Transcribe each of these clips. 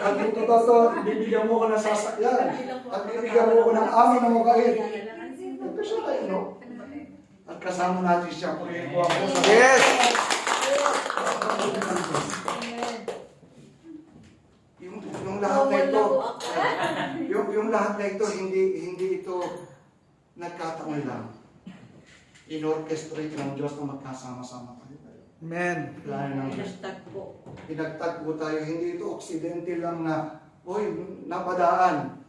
At kung totoo, bibigyan mo ko ng sasakyan. At bibigyan mo ko ng amin na mukhain. Ito siya kayo, no? At kasama natin siya. Purihin ko ako sa... Yes! Yung lahat na ito, yung lahat na ito, hindi ito nagkataon lang. In-orchestrate ng Diyos na magkasama-sama kayo. Amen. Plano ng Diyos. Pinagtagpo tayo, hindi ito aksidente lang na, uy, napadaan.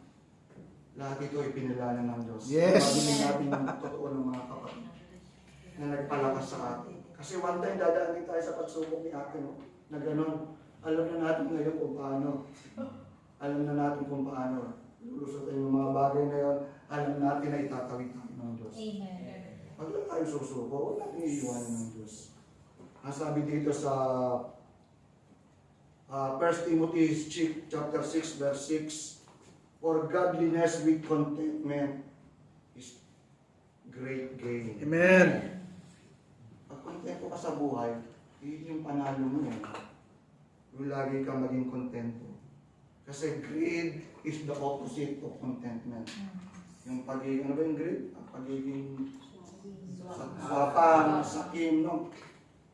Lahat ito ay pinilala ng Diyos. Yes. Mabiling natin yung totoo ng mga kapatid na nagpalakas sa atin. Kasi one time dadaan din tayo sa pagsubok ni ate, no? Na gano'n. Alam na natin ngayon kung paano. Alam na natin kung paano. Lulusot tayo ng mga bagay na yun. Alam natin na itatawid tayo ng Diyos. Amen. Pag lang tayo susuko, huwag natin iiwanan ng Diyos. Ang sabi dito sa 1 Timothy chapter 6 verse 6, for godliness with contentment is great gain. Amen. Pag kontento ka sa buhay, yun yung panalo mo yan. Yung lagi ka maging kontento. Kasi greed is the opposite of contentment. Yung pagiging, ano ba yung greed? Ang pagiging swapang, sakim, no?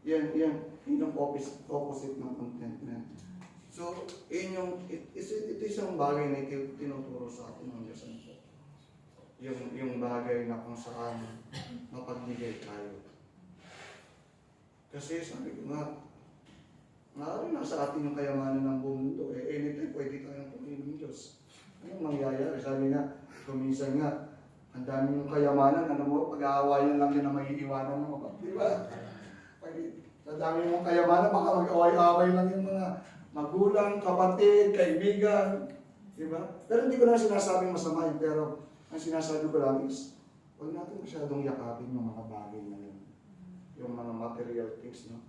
Yan yung opposite ng contentment. So, ito isang bagay na tinuturo sa atin ng Diyos. Yung bagay na kung saan mapagbigay tayo. Kasi sabi ko nga, maaari nasa atin yung kayamanan ng buong mundo. Anytime pwede tayong pumili ng Diyos. Anong mangyayari? Sabi nga, kuminsan nga, ang dami yung kayamanan, ano mo, pag-aawayan lang yun na maiiwanan mo. Di ba? Sa dami mong kayamanan, baka mag-away-away lang yung mga magulang, kapatid, kaibigan. Di ba? Pero hindi ko na sinasabing masama yun, pero ang sinasabi ko lang is, huwag natin masyadong yakapin yung mga bagay na yun. Yung mga material things, no?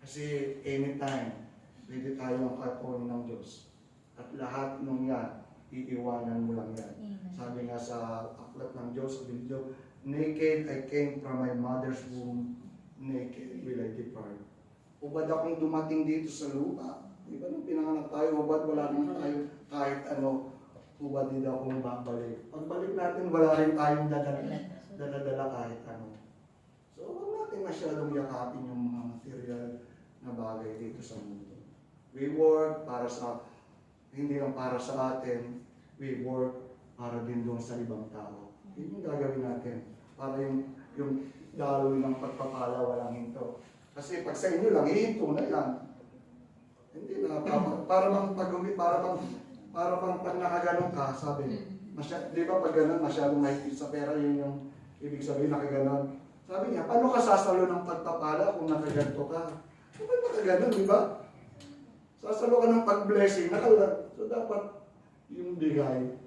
Kasi anytime, pwede tayong kapunin ng Diyos. At lahat nung yan, iiwanan mo lang yan. Sabi nga sa aklat ng Diyos, naked I came from my mother's womb, naked will I depart. Ubad akong dumating dito sa lupa. Di ba nung pinanganak tayo, ubad wala naman tayo kahit ano, ubad din akong babalik. Pagbalik natin, wala rin tayong dadala kahit ano. So, huwag natin masyadong yakapin yung mga material na bagay dito sa mundo. We work para sa, hindi lang para sa atin, we work para din doon sa ibang tao. Yun yung gagawin natin. Para yung daloy ng pagpapala, walang hinto. Kasi pag sa inyo lang, hihinto na yan. Hindi na, para bang pag nakaganon ka, sabi, di ba pag ganon, masyadong mahigit sa pera, yun yung ibig sabihin nakaganon. Sabi niya, paano ka sasalo ng pagpapala kung nakaganto ka? Bakit nakaganon, di ba? Sasalo ka ng pag-blessing, so dapat yung bigay,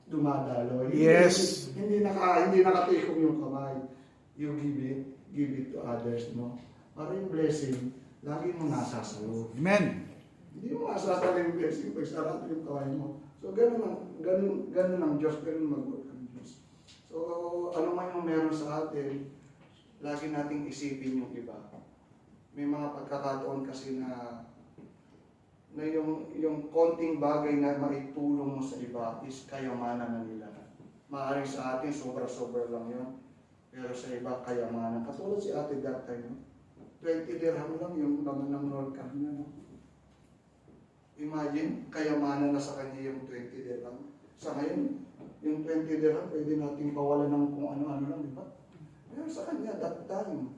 dumadalo. Yes. Hindi nakatikom yung kamay. You give it to others, no? Para yung blessing, lagi mo nasasalo. Amen. Hindi mo masasalo yung blessing pag sarado yung kamay mo. So, ganun ang Diyos, ganun mag-work ang Diyos. So, ano man yung meron sa atin, lagi nating isipin yung iba. May mga pagkakataon kasi na yung konting bagay na maitulong mo sa iba is kayamanan na nila. Maaaring sa atin, sobra-sobra lang yun. Pero sa iba, kayamanan. Katulad si Ate Datay, no? 20 dirham lang yung laman ng roll card niya, no? Imagine, kayamanan na sa kanya yung 20 dirham. Sa ngayon, yung 20 dirham, pwede natin pawalan ng kung ano-ano lang, di ba? Pero sa kanya, that time,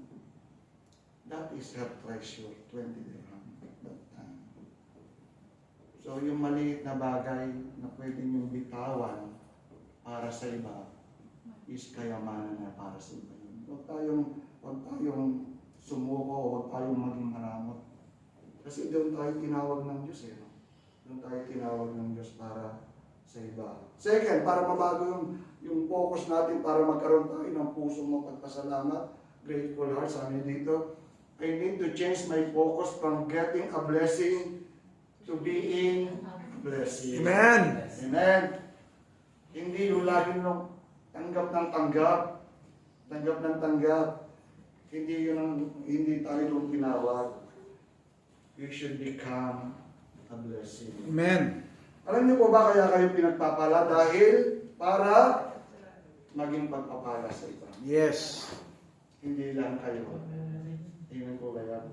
that is her treasure, 20 dirham. That time. So, yung maliit na bagay na pwede niyong bitawan para sa iba, is kayamanan na para sa iba yun. Huwag tayong sumuko, huwag tayong maging maramot. Kasi doon tayo tinawag ng Diyos, no? Doon tayo tinawag ng Diyos para sa iba. Second, para mabago yung focus natin, para magkaroon tayo ng pusong mapagpasalamat, grateful heart, sabi dito, I need to change my focus from getting a blessing to being a blessing. Amen. Amen. Hindi yung lagi nung tanggap ng tanggap. Hindi tayo nung tinawag. You should become a blessing. Amen. Alam niyo po ba kaya kayo pinagpapala? Dahil para maging pagpapala sa iba. Yes. Hindi lang kayo. Amen po kaya.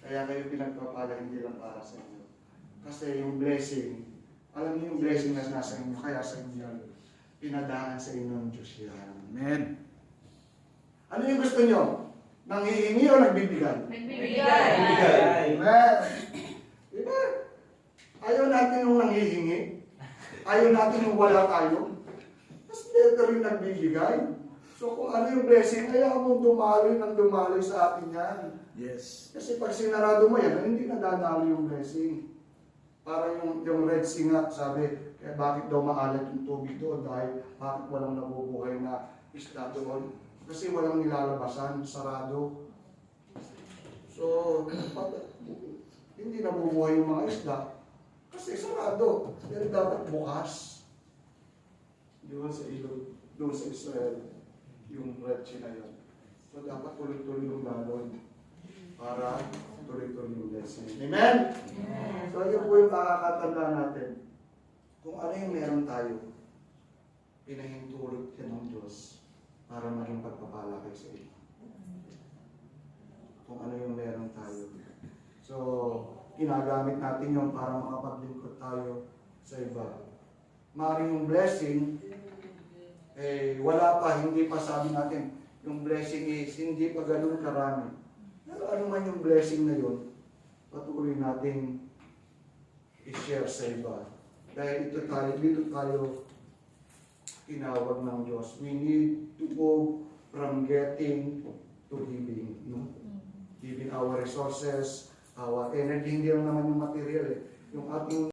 Kaya kayo pinagpapala, hindi lang para sa inyo. Kasi yung blessing, alam niyo yung blessing na nasa inyo, kaya sa inyo yan. Pinadaan sa inyo ng Diyos yan. Amen. Ano yung gusto niyo? Nanghihingi o nagbibigay? Nagbibigay. Amen. Diba? Ayaw natin yung nanghihingi. Ayaw natin yung wala tayo. Mas better yung nagbibigay. So kung ano yung blessing, ayaw mo dumaloy ng dumaloy sa atin yan. Yes. Kasi pag sinarado mo yan, hindi na dadalo yung blessing. Para yung Red Sea nga, sabi, kaya bakit daw maalat yung tubig doon? Dahil bakit walang nabubuhay na isda doon? Kasi walang nilalabasan, sarado. So, hindi nabubuhay yung mga isda. Kasi sarado. Pero dapat bukas. Doon sa ilog, doon sa Israel, yung Red Sea na yun. So, dapat tuloy-tuloy yung lalon para tuloy-tuloy yung blessing. Amen? So, yun po yung makakatanda natin. Kung ano yung meron tayo, pinahintulot yan ng Diyos para maging pagpapala kayo sa iyo. Kung ano yung meron tayo. So, ginagamit natin yun para makapaglingkod tayo sa iba. Maring yung blessing, wala pa, hindi pa sabi natin, yung blessing is hindi pa ganun karami. Pero ano man yung blessing na yun, patuloy natin i-share sa iba. Dahil dito tayo tinawag ng Diyos. We need to go from getting to giving. No? Giving our resources, our energy, hindi lang naman yung material. Yung ating